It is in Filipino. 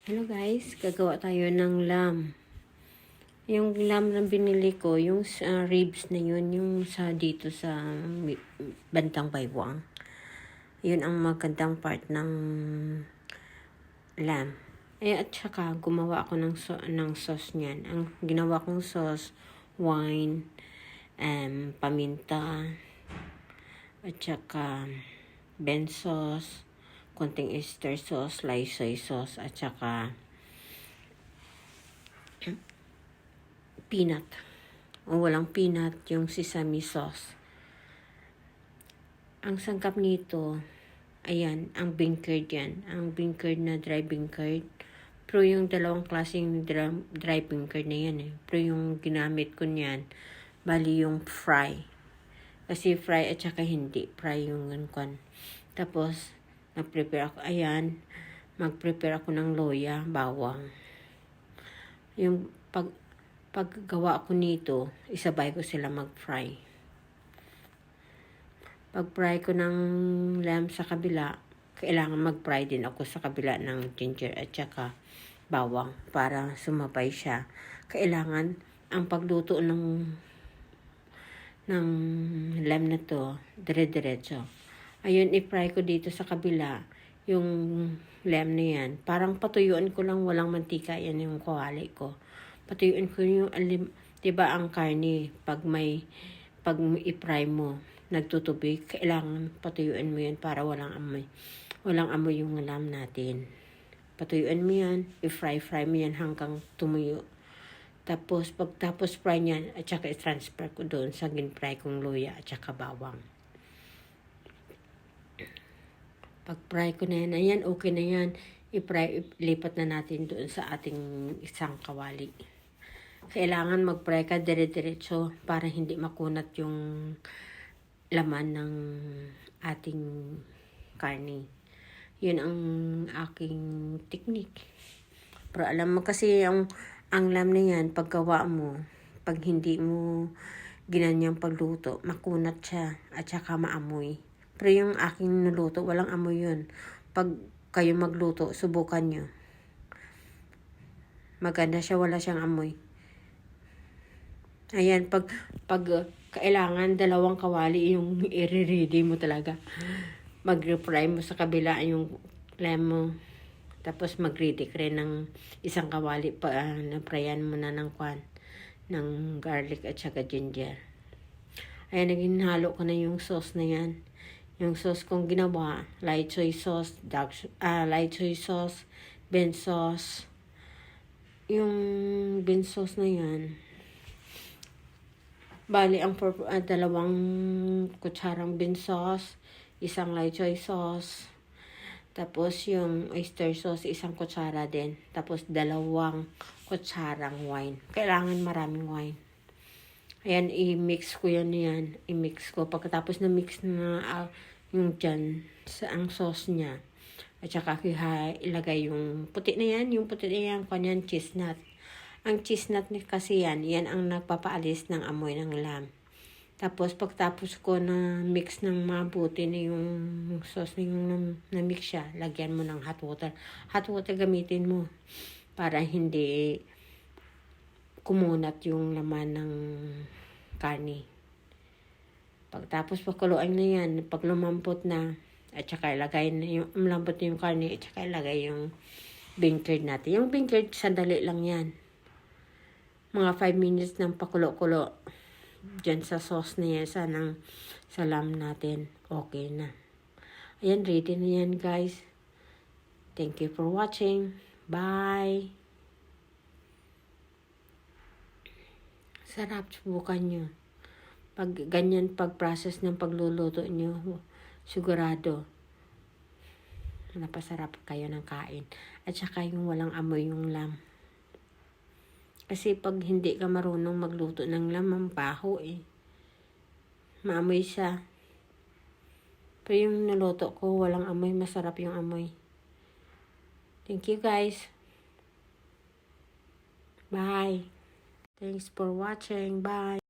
Hello guys, gagawa tayo ng lamb. Yung lamb na binili ko, yung ribs na yun, yung sa dito sa bantang baywang. Yun ang magandang part ng lamb. At saka gumawa ako ng sauce niyan. Ang ginawa kong sauce, wine, paminta, at saka Ben sauce, konting oyster sauce, light soy sauce, at saka peanut. O walang peanut, yung sesame sauce. Ang sangkap nito, ayan, ang bean curd yan. Ang bean curd na dry bean curd. Pero yung dalawang klaseng dry bean curd na yan eh. Pero yung ginamit ko niyan, bali yung fry. Kasi fry at saka hindi. Fry yung kan. Tapos, nag-prepare ako, ayan, mag-prepare ako ng loya, bawang. Yung paggawa ko nito, isabay ko sila mag-fry. Pag-fry ko ng lamb sa kabila, kailangan mag-fry din ako sa kabila ng ginger at saka bawang para sumabay siya. Kailangan ang pagluto ng lamb na to, dire-diretso. Ayun, i-fry ko dito sa kabila yung lamb na yan. Parang patuyuan ko lang, walang mantika, yan yung kawali ko. Patuyuan ko yung, diba ang karne, pag i-fry mo, nagtutubig, kailangan patuyuan mo yan para walang amoy. Walang amoy yung lamb natin. Patuyuan mo yan, i-fry mo yan hanggang tumuyo. Tapos, pagtapos fry niyan, at saka i-transfer ko doon sa gin-fry kong luya at saka bawang. Pag-fry ko na yan, ayan, okay na yan. Lipat na natin doon sa ating isang kawali. Kailangan mag-fry ka dire-diretso para hindi makunat yung laman ng ating karne. Yun ang aking technique. Pero alam mo kasi ang lamb na yan, paggawa mo, pag hindi mo ginanyang pagluto, makunat siya at saka maamoy. Pero yung aking niluto, walang amoy yun. Pag kayo magluto, subukan nyo. Maganda siya, wala siyang amoy. Ayan, pag kailangan dalawang kawali yung i-ready mo talaga. Mag-fry mo sa kabila yung lamb mo. Tapos mag-ready ka rin ng isang kawali pa na-fryan mo na ng ng garlic at saka ginger. Ayan, naginhalo ko na yung sauce na yan. Yung sauce kong ginawa, light soy sauce, light soy sauce, Ben sauce. Yung Ben sauce na yan, bali ang dalawang kutsarang Ben sauce, isang light soy sauce, tapos yung oyster sauce, isang kutsara din. Tapos dalawang kutsarang wine. Kailangan maraming wine. Ayan, i-mix ko yan. I-mix ko. Pagkatapos na mix na yung dyan sa ang sauce niya. At saka ilagay yung puti na yan. Yung puti na yan, kanyan chestnut. Ang chestnut kasi yan ang nagpapaalis ng amoy ng lamb. Tapos pagtapos ko na mix ng mabuti na yung sauce na yung na-mix siya, lagyan mo ng hot water. Hot water gamitin mo para hindi kumunat yung laman ng karne. Pagtapos pakuluan na yan, pag lumampot na, at saka ilagay na yung malambot na yung karne, at saka ilagay yung bean curd natin. Yung bean curd, sandali lang yan. Mga 5 minutes ng pakulo-kulo. Diyan sa sauce na yan, sa lamb natin, okay na. Ayan, ready na yan guys. Thank you for watching. Bye! Sarap, subukan nyo. Pag ganyan, pag-process ng pagluluto nyo, sigurado, napasarap kayo ng kain. At saka yung walang amoy yung lamb. Kasi pag hindi ka marunong magluto ng lamb, ang baho eh. Maamoy siya. Pero yung naluto ko, walang amoy, masarap yung amoy. Thank you guys. Bye. Thanks for watching. Bye.